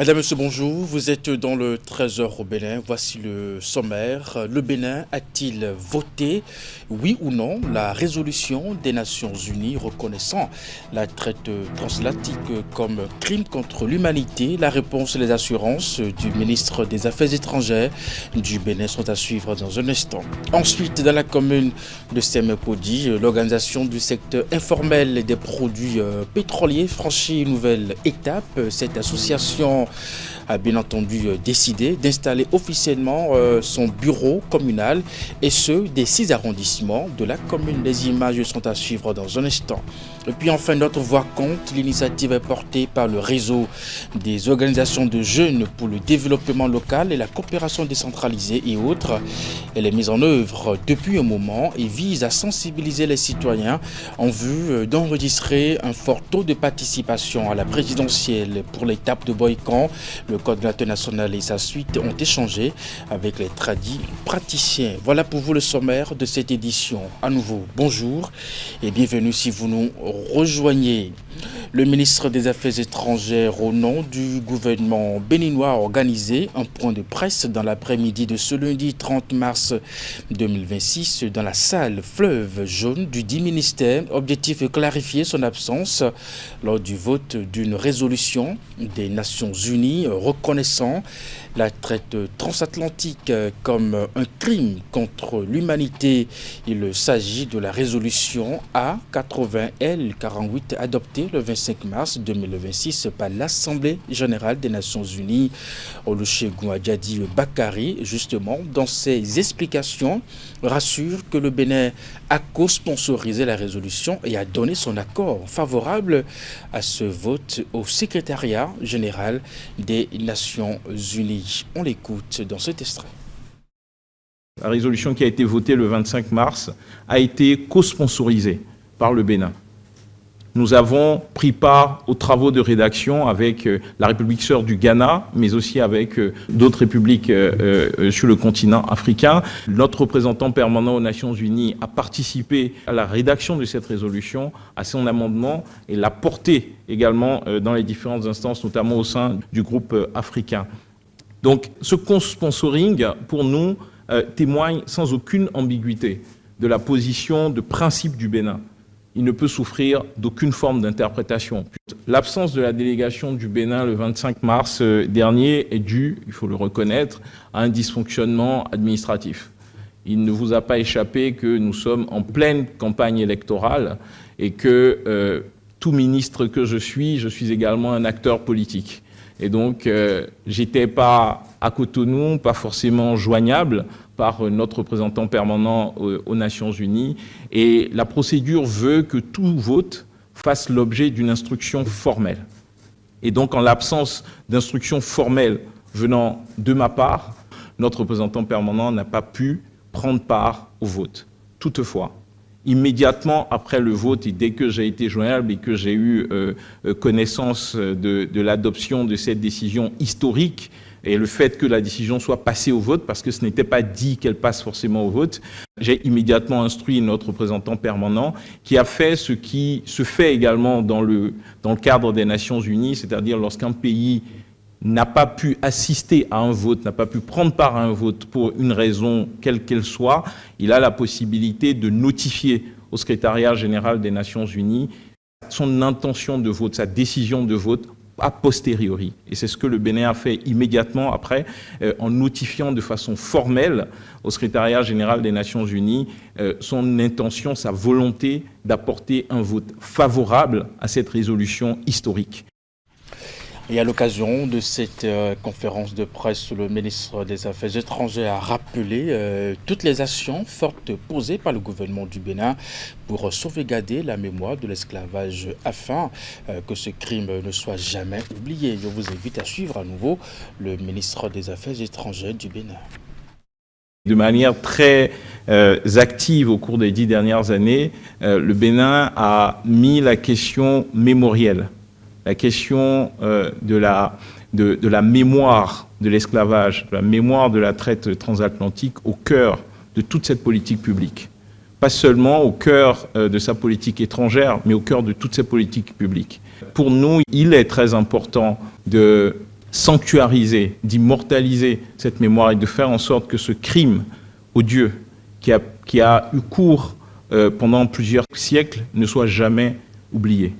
Mesdames, Messieurs, bonjour. Vous êtes dans le Trésor au Bénin. Voici le sommaire. Le Bénin a-t-il voté, oui ou non, la résolution des Nations Unies reconnaissant la traite transatlantique comme crime contre l'humanité? La réponse et les assurances du ministre des Affaires étrangères du Bénin sont à suivre dans un instant. Ensuite, dans la commune de Sémé-Podi, l'organisation du secteur informel des produits pétroliers franchit une nouvelle étape. Cette association a bien entendu décidé d'installer officiellement son bureau communal et ceux des 6 arrondissements de la commune. Les images sont à suivre dans un instant. Et puis enfin, notre voix compte. L'initiative est portée par le réseau des organisations de jeunes pour le développement local et la coopération décentralisée et autres. Elle est mise en œuvre depuis un moment et vise à sensibiliser les citoyens en vue d'enregistrer un fort taux de participation à la présidentielle. Pour l'étape de Boycon, le coordinateur national et sa suite ont échangé avec les praticiens. Voilà pour vous le sommaire de cette édition. À nouveau, bonjour et bienvenue si vous nous rejoignez. Le ministre des Affaires étrangères, au nom du gouvernement béninois, a organisé un point de presse dans l'après-midi de ce lundi 30 mars 2026 dans la salle Fleuve Jaune du dit ministère. Objectif: clarifier son absence lors du vote d'une résolution des Nations Unies reconnaissant la traite transatlantique comme un crime contre l'humanité. Il s'agit de la résolution A80L48 adoptée le 25 mars 2026 par l'Assemblée générale des Nations Unies. Olusegun Ajadi Bakari, justement, dans ses explications, rassure que le Bénin a co-sponsorisé la résolution et a donné son accord favorable à ce vote au secrétariat général des Nations Unies. On l'écoute dans cet extrait. La résolution qui a été votée le 25 mars a été co-sponsorisée par le Bénin. Nous avons pris part aux travaux de rédaction avec la République sœur du Ghana, mais aussi avec d'autres républiques sur le continent africain. Notre représentant permanent aux Nations Unies a participé à la rédaction de cette résolution, à son amendement, et l'a porté également dans les différentes instances, notamment au sein du groupe africain. Donc ce co-sponsoring, pour nous, témoigne sans aucune ambiguïté de la position de principe du Bénin. Il ne peut souffrir d'aucune forme d'interprétation. L'absence de la délégation du Bénin le 25 mars dernier est due, il faut le reconnaître, à un dysfonctionnement administratif. Il ne vous a pas échappé que nous sommes en pleine campagne électorale et que tout ministre que je suis également un acteur politique. Et donc, j'étais pas à Cotonou, pas forcément joignable par notre représentant permanent aux Nations Unies. Et la procédure veut que tout vote fasse l'objet d'une instruction formelle. Et donc, en l'absence d'instruction formelle venant de ma part, notre représentant permanent n'a pas pu prendre part au vote. Toutefois, immédiatement après le vote et dès que j'ai été joignable et que j'ai eu connaissance de l'adoption de cette décision historique et le fait que la décision soit passée au vote, parce que ce n'était pas dit qu'elle passe forcément au vote, j'ai immédiatement instruit notre représentant permanent qui a fait ce qui se fait également dans le cadre des Nations Unies, c'est-à-dire lorsqu'un pays n'a pas pu assister à un vote, n'a pas pu prendre part à un vote pour une raison quelle qu'elle soit, il a la possibilité de notifier au secrétariat général des Nations Unies son intention de vote, sa décision de vote a posteriori. Et c'est ce que le Bénin a fait immédiatement après, en notifiant de façon formelle au secrétariat général des Nations Unies son intention, sa volonté d'apporter un vote favorable à cette résolution historique. Et à l'occasion de cette conférence de presse, le ministre des Affaires étrangères a rappelé toutes les actions fortes posées par le gouvernement du Bénin pour sauvegarder la mémoire de l'esclavage afin que ce crime ne soit jamais oublié. Je vous invite à suivre à nouveau le ministre des Affaires étrangères du Bénin. De manière très active au cours des 10 dernières années, le Bénin a mis la question mémorielle. La question de la mémoire de l'esclavage, de la mémoire de la traite transatlantique au cœur de toute cette politique publique. Pas seulement au cœur de sa politique étrangère, mais au cœur de toutes ses politiques publiques. Pour nous, il est très important de sanctuariser, d'immortaliser cette mémoire et de faire en sorte que ce crime odieux qui a eu cours pendant plusieurs siècles ne soit jamais oublié.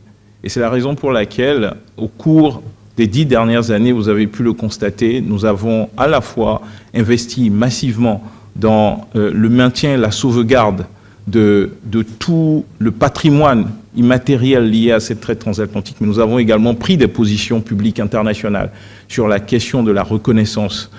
Et c'est la raison pour laquelle, au cours des 10 dernières années, vous avez pu le constater, nous avons à la fois investi massivement dans le maintien et la sauvegarde de tout le patrimoine immatériel lié à cette traite transatlantique, mais nous avons également pris des positions publiques internationales sur la question de la reconnaissance,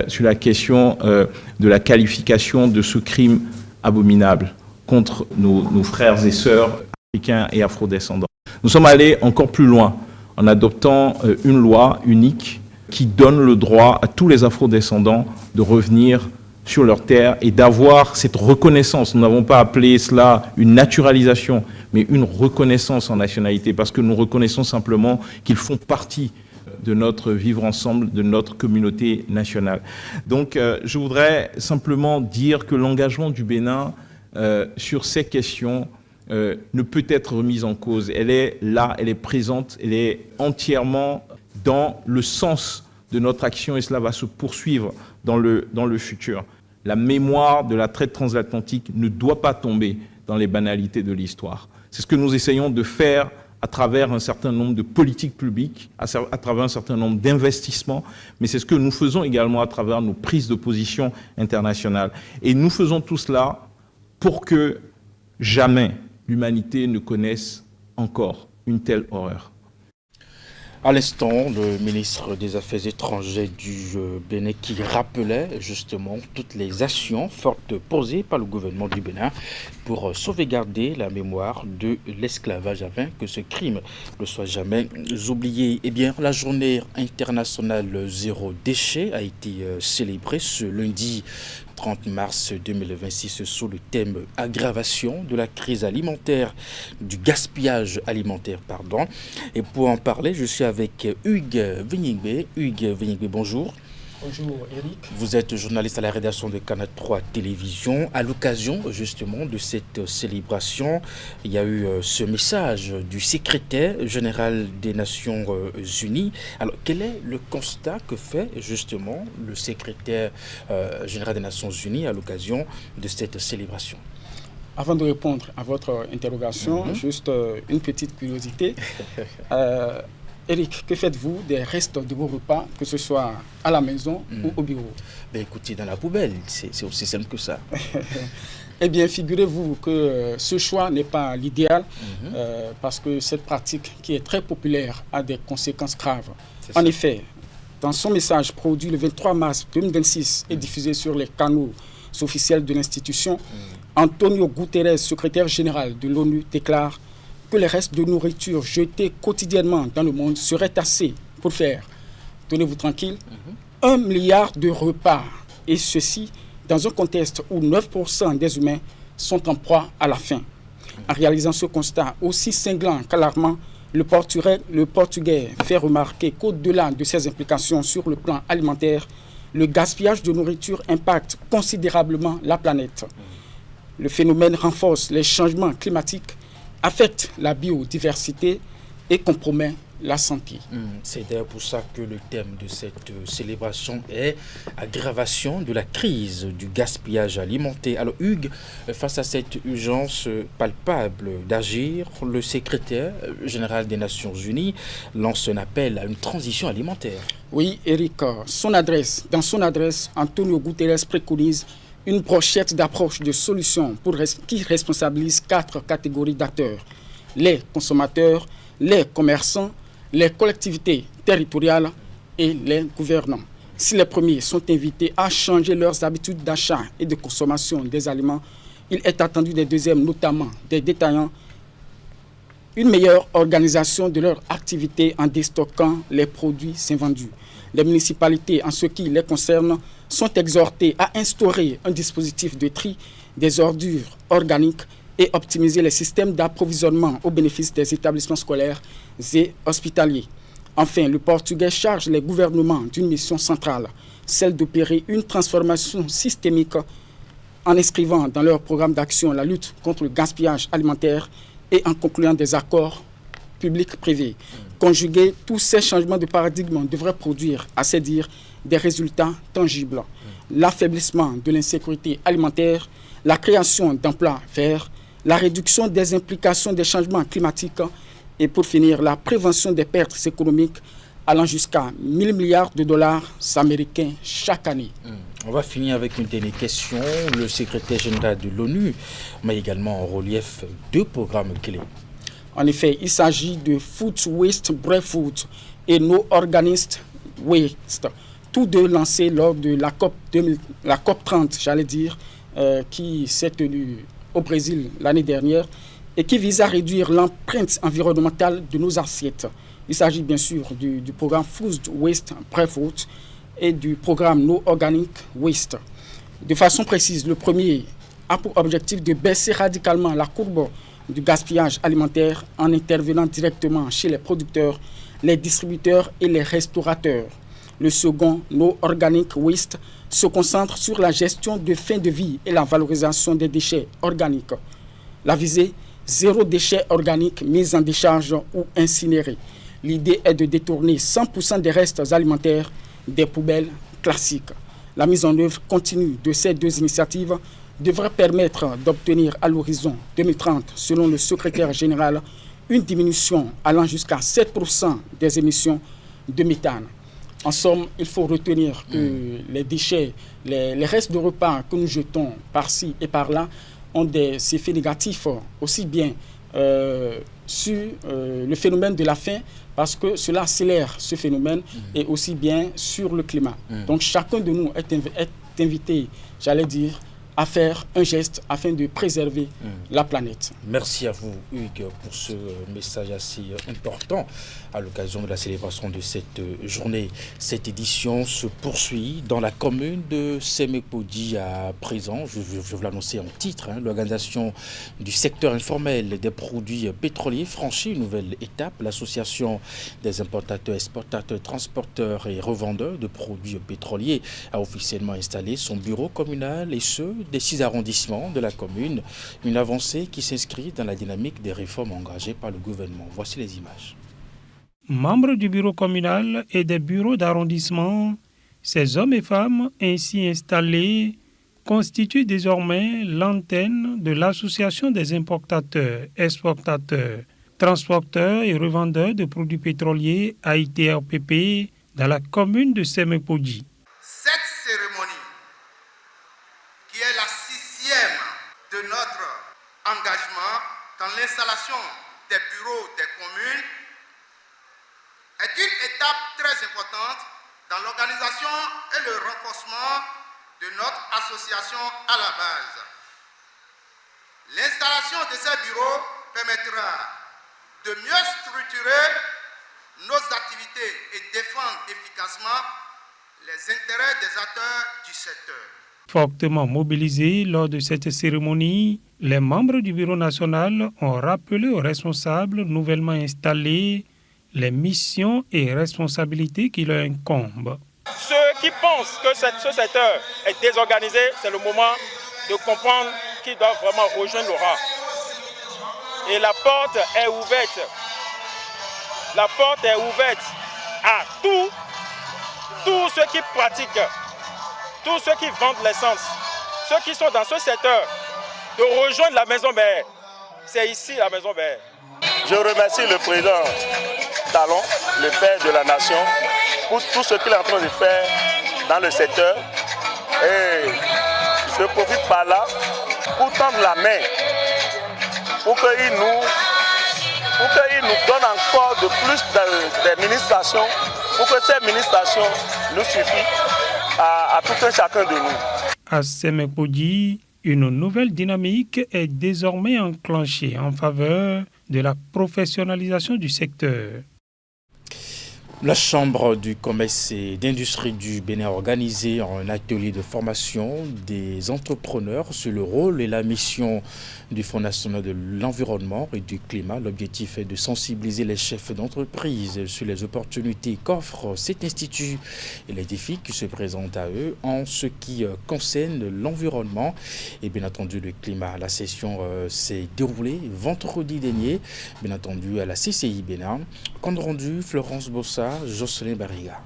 sur la question de la qualification de ce crime abominable contre nos frères et sœurs africains et afrodescendants. Nous sommes allés encore plus loin en adoptant une loi unique qui donne le droit à tous les afrodescendants de revenir sur leur terre et d'avoir cette reconnaissance. Nous n'avons pas appelé cela une naturalisation, mais une reconnaissance en nationalité, parce que nous reconnaissons simplement qu'ils font partie de notre vivre ensemble, de notre communauté nationale. Donc, je voudrais simplement dire que l'engagement du Bénin sur ces questions ne peut être remise en cause. Elle est là, elle est présente, elle est entièrement dans le sens de notre action et cela va se poursuivre dans le futur. La mémoire de la traite transatlantique ne doit pas tomber dans les banalités de l'histoire. C'est ce que nous essayons de faire à travers un certain nombre de politiques publiques, à travers un certain nombre d'investissements, mais c'est ce que nous faisons également à travers nos prises de position internationales. Et nous faisons tout cela pour que jamais l'humanité ne connaisse encore une telle horreur. À l'instant, le ministre des Affaires étrangères du Bénin qui rappelait justement toutes les actions fortes posées par le gouvernement du Bénin pour sauvegarder la mémoire de l'esclavage afin que ce crime ne soit jamais oublié. Eh bien, la journée internationale zéro déchet a été célébrée ce lundi 30 mars 2026 sous le thème aggravation de la crise alimentaire, du gaspillage alimentaire, pardon. Et pour en parler, je suis avec Hugues Vignigbe. Hugues Vignigbe, bonjour. Bonjour Eric. Vous êtes journaliste à la rédaction de Canal 3 Télévision. À l'occasion justement de cette célébration, il y a eu ce message du secrétaire général des Nations Unies. Alors quel est le constat que fait justement le secrétaire général des Nations Unies à l'occasion de cette célébration? Avant de répondre à votre interrogation, juste une petite curiosité. Eric, que faites-vous des restes de vos repas, que ce soit à la maison ou au bureau? Ben écoutez, dans la poubelle, c'est aussi simple que ça. Eh bien, figurez-vous que ce choix n'est pas l'idéal parce que cette pratique qui est très populaire a des conséquences graves. En effet, dans son message produit le 23 mars 2026 et diffusé sur les canaux officiels de l'institution, Antonio Guterres, secrétaire général de l'ONU, déclare que les restes de nourriture jetés quotidiennement dans le monde seraient assez pour faire, tenez-vous tranquille, 1 milliard de repas. Et ceci dans un contexte où 9% des humains sont en proie à la faim. En réalisant ce constat aussi cinglant qu'alarmant, le Portugais fait remarquer qu'au-delà de ses implications sur le plan alimentaire, le gaspillage de nourriture impacte considérablement la planète. Le phénomène renforce les changements climatiques, affecte la biodiversité et compromet la santé. C'est d'ailleurs pour ça que le thème de cette célébration est aggravation de la crise du gaspillage alimentaire. Alors Hugues, face à cette urgence palpable d'agir, le secrétaire général des Nations Unies lance un appel à une transition alimentaire. Oui, Eric, dans son adresse, Antonio Guterres préconise une brochette d'approche de solutions qui responsabilise 4 catégories d'acteurs: les consommateurs, les commerçants, les collectivités territoriales et les gouvernants. Si les premiers sont invités à changer leurs habitudes d'achat et de consommation des aliments, il est attendu des deuxièmes, notamment des détaillants, une meilleure organisation de leur activité en déstockant les produits invendus. Les municipalités, en ce qui les concerne, sont exhortées à instaurer un dispositif de tri des ordures organiques et optimiser les systèmes d'approvisionnement au bénéfice des établissements scolaires et hospitaliers. Enfin, le Portugais charge les gouvernements d'une mission centrale, celle d'opérer une transformation systémique en inscrivant dans leur programme d'action la lutte contre le gaspillage alimentaire et en concluant des accords publics-privés. Conjuguer tous ces changements de paradigme devraient produire, à se dire, des résultats tangibles. L'affaiblissement de l'insécurité alimentaire, la création d'emplois verts, la réduction des implications des changements climatiques et pour finir, la prévention des pertes économiques allant jusqu'à 1000 milliards de dollars américains chaque année. On va finir avec une dernière question. Le secrétaire général de l'ONU met également en relief 2 programmes clés. En effet, il s'agit de Food Waste Breakthrough et No Organic Waste, tous deux lancés lors de la COP 30, qui s'est tenue au Brésil l'année dernière et qui vise à réduire l'empreinte environnementale de nos assiettes. Il s'agit bien sûr du programme Food Waste Breakthrough et du programme No Organic Waste. De façon précise, le premier a pour objectif de baisser radicalement la courbe du gaspillage alimentaire en intervenant directement chez les producteurs, les distributeurs et les restaurateurs. Le second, No Organic Waste, se concentre sur la gestion de fin de vie et la valorisation des déchets organiques. La visée, 0 déchets organiques mis en décharge ou incinérés. L'idée est de détourner 100% des restes alimentaires des poubelles classiques. La mise en œuvre continue de ces 2 initiatives devrait permettre d'obtenir à l'horizon 2030, selon le secrétaire général, une diminution allant jusqu'à 7% des émissions de méthane. En somme, il faut retenir que les déchets, les restes de repas que nous jetons par-ci et par-là ont des effets négatifs aussi bien sur le phénomène de la faim, parce que cela accélère ce phénomène, et aussi bien sur le climat. Donc chacun de nous est invité, à faire un geste afin de préserver la planète. Merci à vous, Hugues, pour ce message assez important à l'occasion de la célébration de cette journée. Cette édition se poursuit dans la commune de Semekpodji à présent. Je vais l'annoncer en titre. L'organisation du secteur informel des produits pétroliers franchit une nouvelle étape. L'association des importateurs, exportateurs, transporteurs et revendeurs de produits pétroliers a officiellement installé son bureau communal et ce, des 6 arrondissements de la commune, une avancée qui s'inscrit dans la dynamique des réformes engagées par le gouvernement. Voici les images. Membres du bureau communal et des bureaux d'arrondissement, ces hommes et femmes ainsi installés constituent désormais l'antenne de l'association des importateurs, exportateurs, transporteurs et revendeurs de produits pétroliers AITRPP dans la commune de Semekpodji. Cette cérémonie, qui est la 6e de notre engagement dans l'installation des bureaux des communes, est une étape très importante dans l'organisation et le renforcement de notre association à la base. L'installation de ces bureaux permettra de mieux structurer nos activités et défendre efficacement les intérêts des acteurs du secteur. Fortement mobilisés lors de cette cérémonie, les membres du bureau national ont rappelé aux responsables nouvellement installés les missions et responsabilités qui leur incombent. Ceux qui pensent que ce secteur est désorganisé, c'est le moment de comprendre qu'ils doivent vraiment rejoindre le rang. Et la porte est ouverte. La porte est ouverte à tous ceux qui pratiquent, tous ceux qui vendent l'essence, ceux qui sont dans ce secteur, de rejoindre la maison mère. C'est ici la maison mère. Je remercie le président Talon, le père de la nation, pour tout ce qu'il est en train de faire dans le secteur. Et je profite par là pour tendre la main, pour qu'il nous donne encore de plus d'administration, pour que ces administrations nous suffisent à tout un chacun de nous. À Semekpodji, une nouvelle dynamique est désormais enclenchée en faveur de la professionnalisation du secteur. La Chambre du commerce et d'industrie du Bénin a organisé un atelier de formation des entrepreneurs sur le rôle et la mission du Fonds national de l'environnement et du climat. L'objectif est de sensibiliser les chefs d'entreprise sur les opportunités qu'offre cet institut et les défis qui se présentent à eux en ce qui concerne l'environnement et bien entendu le climat. La session s'est déroulée vendredi dernier, bien entendu à la CCI Bénin. Compte rendu, Florence Bossa, Jocelyn Barriga.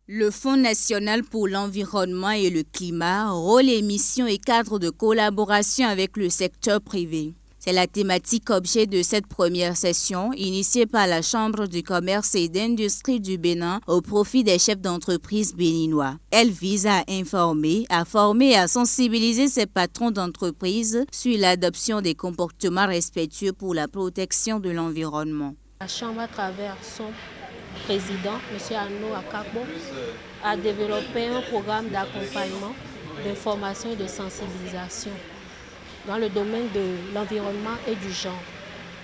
Le Fonds national pour l'environnement et le climat, rôle et mission et cadre de collaboration avec le secteur privé. C'est la thématique objet de cette première session, initiée par la Chambre du commerce et d'industrie du Bénin au profit des chefs d'entreprise béninois. Elle vise à informer, à former et à sensibiliser ces patrons d'entreprise sur l'adoption des comportements respectueux pour la protection de l'environnement. La Chambre, à travers son président, M. Arnaud Akakbo, a développé un programme d'accompagnement, d'information et de sensibilisation dans le domaine de l'environnement et du genre.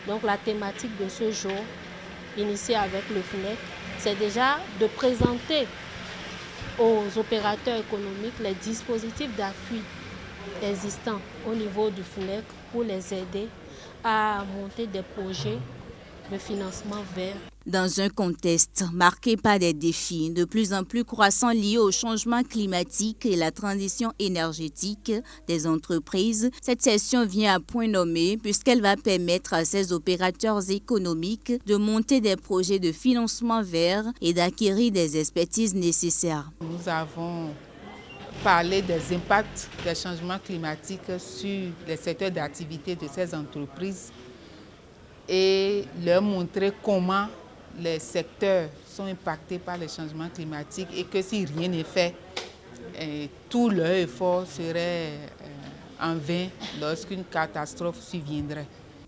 Donc la thématique de ce jour, initiée avec le FNEC, c'est déjà de présenter aux opérateurs économiques les dispositifs d'appui existants au niveau du FNEC pour les aider à monter des projets de financement vert. Dans un contexte marqué par des défis de plus en plus croissants liés au changement climatique et la transition énergétique des entreprises, cette session vient à point nommé puisqu'elle va permettre à ces opérateurs économiques de monter des projets de financement vert et d'acquérir des expertises nécessaires. Nous avons parlé des impacts des changements climatiques sur les secteurs d'activité de ces entreprises et leur montrer comment les secteurs sont impactés par les changements climatiques et que si rien n'est fait, tout leur effort serait en vain lorsqu'une catastrophe surviendrait.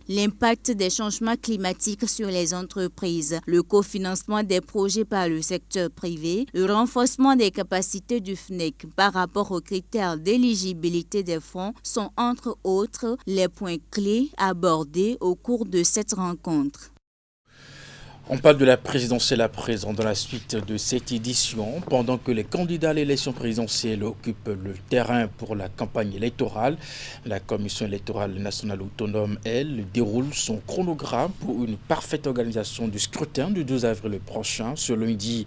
L'impact des changements climatiques sur les entreprises, le cofinancement des projets par le secteur privé, le renforcement des capacités du FNEC par rapport aux critères d'éligibilité des fonds sont entre autres les points clés abordés au cours de cette rencontre. On parle de la présidentielle à présent dans la suite de cette édition. Pendant que les candidats à l'élection présidentielle occupent le terrain pour la campagne électorale, la Commission électorale nationale autonome, elle, déroule son chronogramme pour une parfaite organisation du scrutin du 12 avril prochain. Ce lundi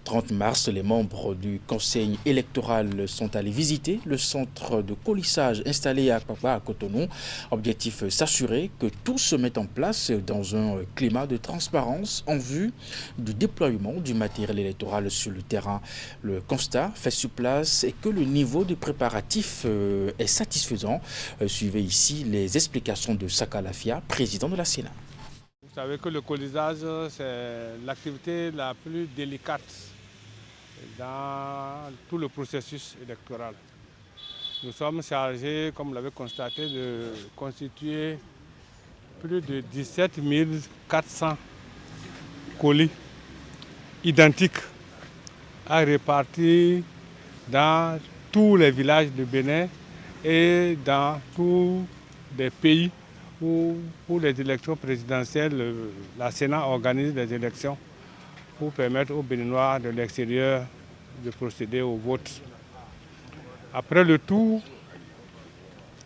30 mars, les membres du Conseil électoral sont allés visiter le centre de polissage installé à Papa, à Cotonou. Objectif, s'assurer que tout se mette en place dans un climat de transparence en vue du déploiement du matériel électoral sur le terrain. Le constat fait sur place est que le niveau de préparatifs est satisfaisant. Suivez ici les explications de Saka Lafia, président de la Sénat. Vous savez que le colisage, c'est l'activité la plus délicate dans tout le processus électoral. Nous sommes chargés, comme vous l'avez constaté, de constituer plus de 17 400 colis identiques à répartir dans tous les villages du Bénin et dans tous les pays où pour les élections présidentielles, la Sénat organise des élections pour permettre aux Béninois de l'extérieur de procéder au vote. Après le tour,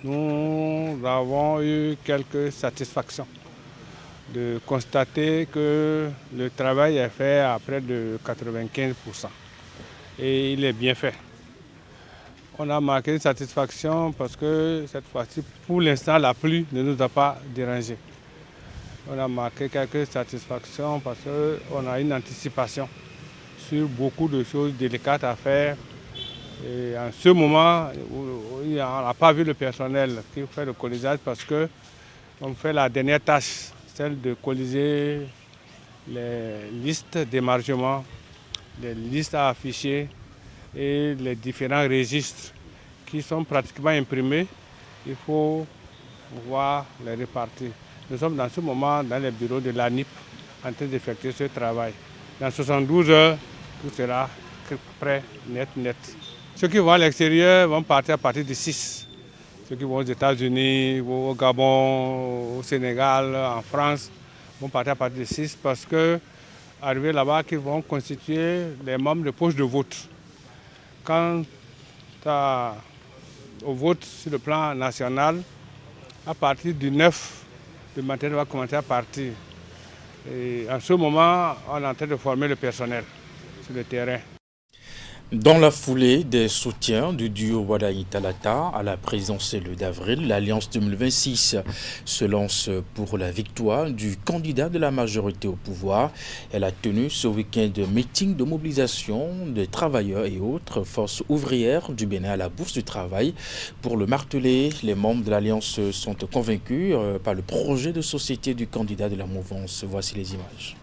nous avons eu quelques satisfactions de constater que le travail est fait à près de 95% et il est bien fait. On a marqué une satisfaction parce que cette fois-ci, pour l'instant, la pluie ne nous a pas dérangés. On a marqué quelques satisfactions parce qu'on a une anticipation sur beaucoup de choses délicates à faire. Et en ce moment, on n'a pas vu le personnel qui fait le colisage parce qu'on fait la dernière tâche, celle de coliser les listes d'émargement, les listes à afficher et les différents registres qui sont pratiquement imprimés. Il faut pouvoir les répartir. Nous sommes dans ce moment dans les bureaux de l'ANIP en train d'effectuer ce travail. Dans 72 heures, tout sera prêt, net. Ceux qui vont à l'extérieur vont partir à partir de 6. Ceux qui vont aux États-Unis, au Gabon, au Sénégal, en France, vont partir à partir de 6 parce que arriver là-bas qui vont constituer les membres de poche de vote. Quant au vote sur le plan national, à partir du 9, le matériel va commencer à partir. Et en ce moment, on est en train de former le personnel sur le terrain. Dans la foulée des soutiens du duo Wadaï-Talata à la présidentielle d'avril, l'Alliance 2026 se lance pour la victoire du candidat de la majorité au pouvoir. Elle a tenu ce week-end de meeting de mobilisation des travailleurs et autres forces ouvrières du Bénin à la Bourse du Travail. Pour le marteler, les membres de l'Alliance sont convaincus par le projet de société du candidat de la mouvance. Voici les images.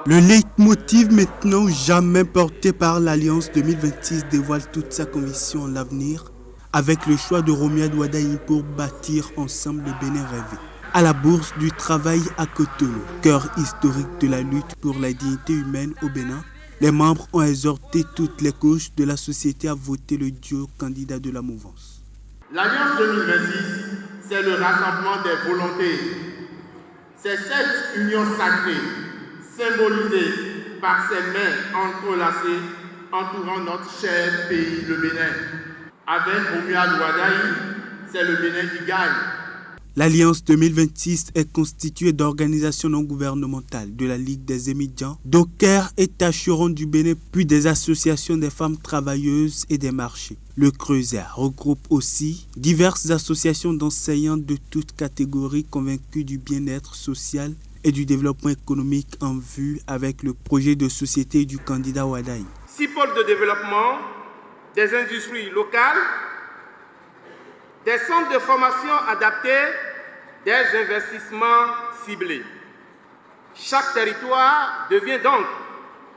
Le leitmotiv maintenant jamais porté par l'Alliance 2026 dévoile toute sa conviction en l'avenir avec le choix de Romuald Wadaï pour bâtir ensemble le Bénin rêvé. À la Bourse du Travail à Cotonou, cœur historique de la lutte pour la dignité humaine au Bénin, les membres ont exhorté toutes les couches de la société à voter le duo candidat de la mouvance. L'Alliance 2026, c'est le rassemblement des volontés. C'est cette union sacrée, symbolisée par ces mains entrelacées entourant notre cher pays, le Bénin. Avec Romuald Wadaï, c'est le Bénin qui gagne. L'Alliance 2026 est constituée d'organisations non gouvernementales, de la Ligue des émigrants, dockers et tâcherons du Bénin, puis des associations des femmes travailleuses et des marchés. Le Creuset regroupe aussi diverses associations d'enseignants de toutes catégories convaincus du bien-être social et du développement économique en vue avec le projet de société du candidat Wadaï. 6 pôles de développement, des industries locales, des centres de formation adaptés, des investissements ciblés. Chaque territoire devient donc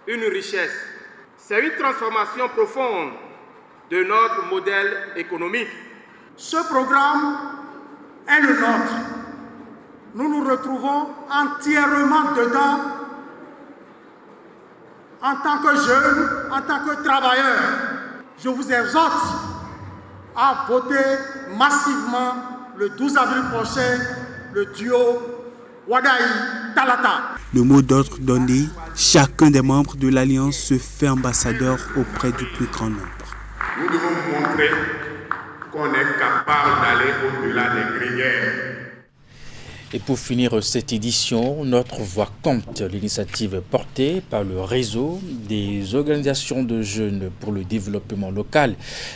une richesse. C'est une transformation profonde de notre modèle économique. Ce programme est le nôtre. Nous nous retrouvons entièrement dedans en tant que jeunes, en tant que travailleurs. Je vous exhorte à voter massivement le 12 avril prochain le duo Wadaï-Talata. Le mot d'ordre donné, chacun des membres de l'Alliance se fait ambassadeur auprès du plus grand nombre. Nous devons montrer qu'on est capable d'aller au-delà des grégaires. Et pour finir cette édition, notre voix compte, l'initiative portée par le réseau des organisations de jeunes pour le développement local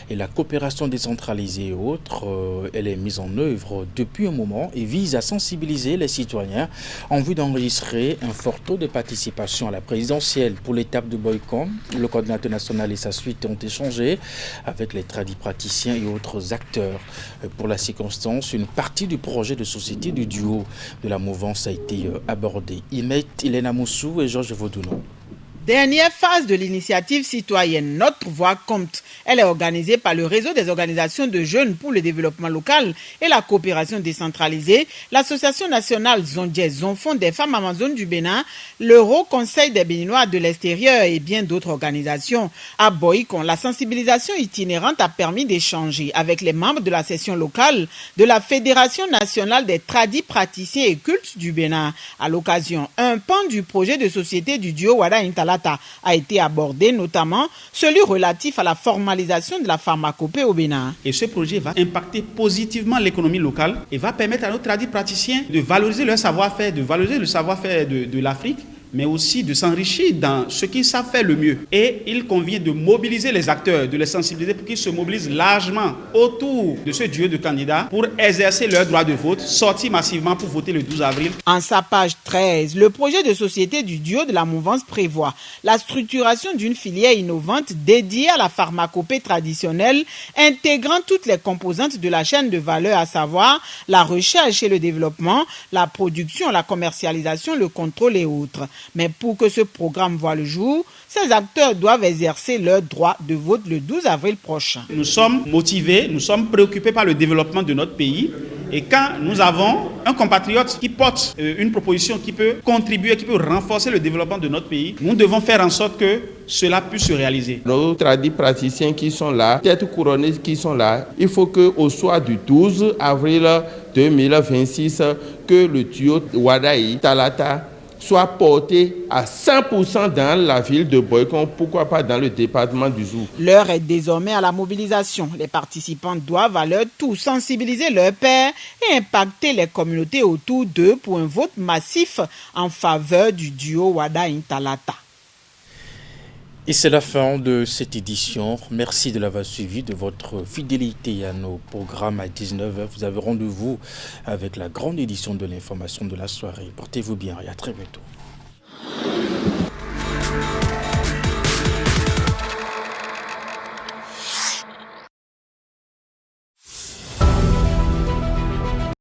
et la coopération décentralisée et autres. Elle est mise en œuvre depuis un moment et vise à sensibiliser les citoyens en vue d'enregistrer un fort taux de participation à la présidentielle. Pour l'étape de Boycom, le coordinateur national et sa suite ont échangé avec les tradipraticiens et autres acteurs. Pour la circonstance, une partie du projet de société du duo de la mouvance a été abordée. Imet, Elena Moussou et Georges Vaudounon. Dernière phase de l'initiative citoyenne Notre Voix compte. Elle est organisée par le réseau des organisations de jeunes pour le développement local et la coopération décentralisée, l'association nationale Zondier Zonfond des femmes amazones du Bénin, l'Euro Conseil des Béninois de l'extérieur et bien d'autres organisations. À Boïcon, la sensibilisation itinérante a permis d'échanger avec les membres de la session locale de la Fédération nationale des tradipraticiens et cultes du Bénin. À l'occasion, un pan du projet de société du duo Wadaï-Talata a été abordé, notamment celui relatif à la formalisation de la pharmacopée au Bénin. Et ce projet va impacter positivement l'économie locale et va permettre à nos tradipraticiens de valoriser leur savoir-faire, de valoriser le savoir-faire de l'Afrique, mais aussi de s'enrichir dans ce qu'ils savent faire le mieux. Et il convient de mobiliser les acteurs, de les sensibiliser pour qu'ils se mobilisent largement autour de ce duo de candidats pour exercer leur droit de vote, sortir massivement pour voter le 12 avril. En sa page 13, le projet de société du duo de la mouvance prévoit la structuration d'une filière innovante dédiée à la pharmacopée traditionnelle, intégrant toutes les composantes de la chaîne de valeur, à savoir la recherche et le développement, la production, la commercialisation, le contrôle et autres. Mais pour que ce programme voie le jour, ces acteurs doivent exercer leur droit de vote le 12 avril prochain. Nous sommes motivés, nous sommes préoccupés par le développement de notre pays. Et quand nous avons un compatriote qui porte une proposition qui peut contribuer, qui peut renforcer le développement de notre pays, nous devons faire en sorte que cela puisse se réaliser. Nos tradipraticiens qui sont là, têtes couronnées qui sont là, il faut qu'au soir du 12 avril 2026 que le tuyau Ouadaï-Talata soit porté à 100% dans la ville de Boycon, pourquoi pas dans le département du Zou. L'heure est désormais à la mobilisation. Les participants doivent à leur tour sensibiliser leurs pairs et impacter les communautés autour d'eux pour un vote massif en faveur du duo Ouadaï-Talata. Et c'est la fin de cette édition. Merci de l'avoir suivi, de votre fidélité à nos programmes à 19h. Vous avez rendez-vous avec la grande édition de l'information de la soirée. Portez-vous bien et à très bientôt.